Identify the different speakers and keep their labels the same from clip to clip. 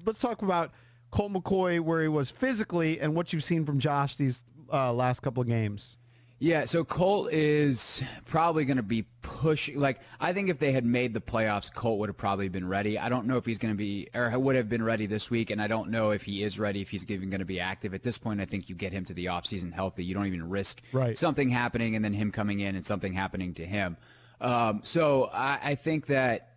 Speaker 1: let's talk about Colt McCoy, where he was physically, and what you've seen from Josh these last couple of games.
Speaker 2: Yeah, so Colt is probably going to be pushing. Like, I think if they had made the playoffs, Colt would have probably been ready. I don't know if he's going to be, or would have been ready this week, and I don't know if he is ready, if he's even going to be active. At this point, I think you get him to the offseason healthy. You don't even risk something happening and then him coming in and something happening to him. So I think that,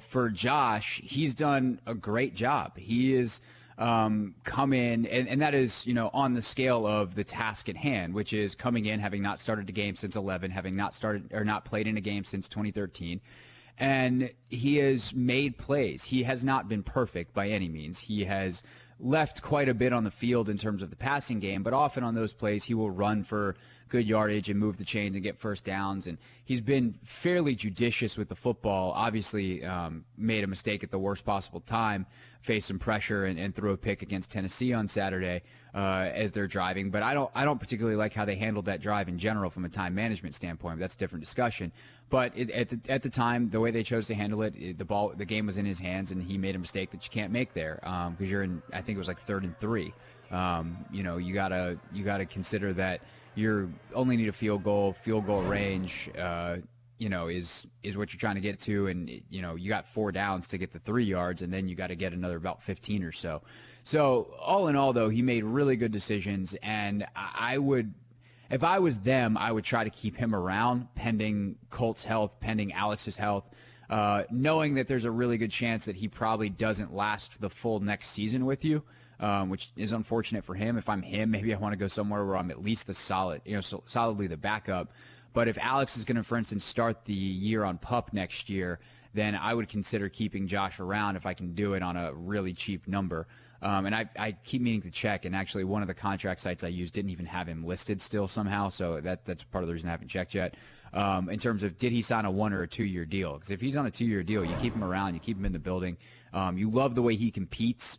Speaker 2: for Josh, he's done a great job. He is come in, and that is, on the scale of the task at hand, which is coming in, having not started a game since 11, having not started or not played in a game since 2013. And he has made plays. He has not been perfect by any means. He has left quite a bit on the field in terms of the passing game, but often on those plays, he will run for good yardage and move the chains and get first downs. And he's been fairly judicious with the football. Obviously, made a mistake at the worst possible time, faced some pressure and threw a pick against Tennessee on Saturday as they're driving. But I don't particularly like how they handled that drive in general from a time management standpoint. That's a different discussion. But at the time, the way they chose to handle it, the game was in his hands, and he made a mistake that you can't make there because you're in. I think it was like 3rd and 3. You gotta consider that you only need a field goal range. Is what you're trying to get to, and you got 4 downs to get the 3 yards, and then you got to get another about 15 or so. So all in all, though, he made really good decisions, and I would. If I was them, I would try to keep him around pending Colt's health, pending Alex's health, knowing that there's a really good chance that he probably doesn't last the full next season with you, which is unfortunate for him. If I'm him, maybe I want to go somewhere where I'm at least solidly the backup. But if Alex is going to, for instance, start the year on PUP next year, then I would consider keeping Josh around if I can do it on a really cheap number. And I keep meaning to check, and actually one of the contract sites I use didn't even have him listed still somehow, so that's part of the reason I haven't checked yet. In terms of did he sign a 1 or a 2 year deal? Because if he's on a 2-year deal, you keep him around, you keep him in the building. You love the way he competes.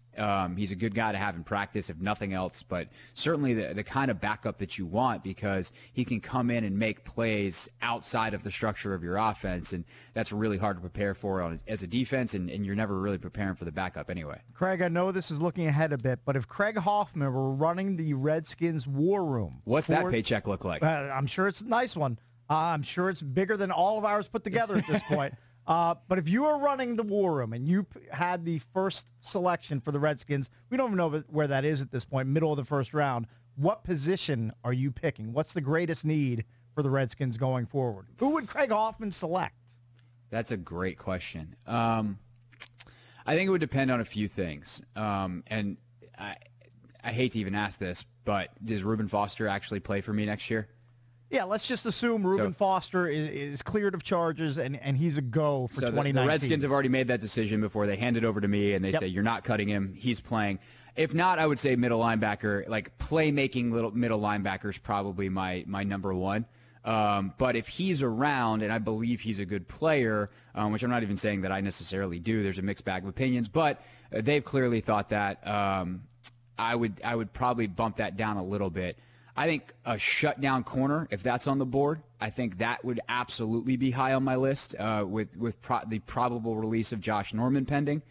Speaker 2: He's a good guy to have in practice, if nothing else, but certainly the kind of backup that you want, because he can come in and make plays outside of the structure of your offense, and that's really hard to prepare for as a defense, and you're never really preparing for the backup anyway.
Speaker 1: Craig, I know this is looking ahead a bit, but if Craig Hoffman were running the Redskins war room...
Speaker 2: What's that paycheck look like?
Speaker 1: I'm sure it's a nice one. I'm sure it's bigger than all of ours put together at this point. But if you were running the war room and you had the first selection for the Redskins, we don't even know where that is at this point, middle of the first round, what position are you picking? What's the greatest need for the Redskins going forward? Who would Craig Hoffman select?
Speaker 2: That's a great question. I think it would depend on a few things. And I hate to even ask this, but does Reuben Foster actually play for me next year?
Speaker 1: Yeah, let's just assume Reuben Foster is cleared of charges and he's a go for 2019.
Speaker 2: The Redskins have already made that decision before they hand it over to me, and they say, you're not cutting him. He's playing. If not, I would say middle linebacker, like playmaking middle linebacker is probably my number one. But if he's around, and I believe he's a good player, which I'm not even saying that I necessarily do, there's a mixed bag of opinions, but they've clearly thought that, I would probably bump that down a little bit. I think a shutdown corner, if that's on the board, I think that would absolutely be high on my list with the probable release of Josh Norman pending.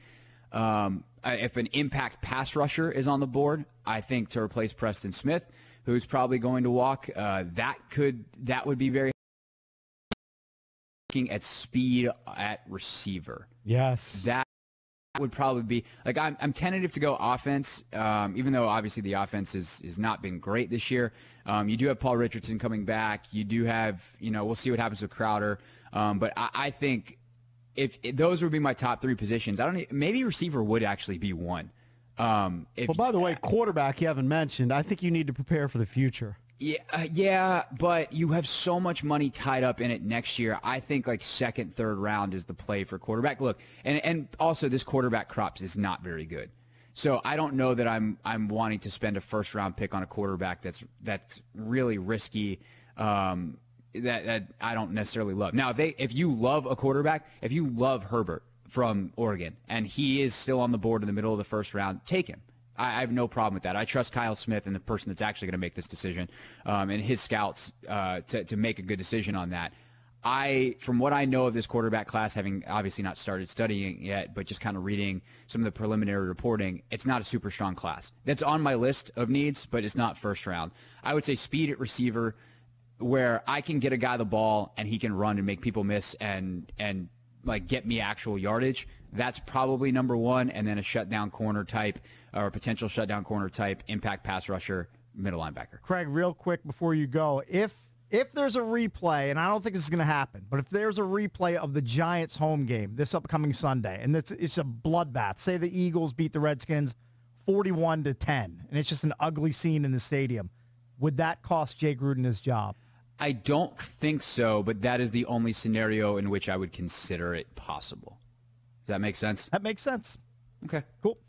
Speaker 2: If an impact pass rusher is on the board, I think to replace Preston Smith, who's probably going to walk, that would be very looking at speed at receiver.
Speaker 1: Yes.
Speaker 2: That would probably be like I'm tentative to go offense, even though obviously the offense has not been great this year. You do have Paul Richardson coming back. You do have, we'll see what happens with Crowder. But I think if those would be my top 3 positions, maybe receiver would actually be one.
Speaker 1: Well, by the way, quarterback you haven't mentioned. I think you need to prepare for the future.
Speaker 2: Yeah, but you have so much money tied up in it next year. I think like 2nd, 3rd round is the play for quarterback. Look, and also this quarterback crops is not very good. So I don't know that I'm wanting to spend a 1st round pick on a quarterback that's really risky. That I don't necessarily love. Now, if you love a quarterback, if you love Herbert from Oregon and he is still on the board in the middle of the 1st round, take him. I have no problem with that. I trust Kyle Smith and the person that's actually going to make this decision and his scouts to make a good decision on that. From what I know of this quarterback class, having obviously not started studying yet, but just kind of reading some of the preliminary reporting, it's not a super strong class. That's on my list of needs, but it's not first round. I would say speed at receiver, where I can get a guy the ball and he can run and make people miss and like get me actual yardage. That's probably number one, and then a shutdown corner type or a potential shutdown corner type, impact pass rusher, middle linebacker.
Speaker 1: Craig, real quick before you go, if there's a replay, and I don't think this is going to happen, but if there's a replay of the Giants home game this upcoming Sunday, and it's a bloodbath, say the Eagles beat the Redskins 41-10, and it's just an ugly scene in the stadium, would that cost Jay Gruden his job?
Speaker 2: I don't think so, but that is the only scenario in which I would consider it possible. Does that make sense?
Speaker 1: That makes sense.
Speaker 2: Okay.
Speaker 1: Cool.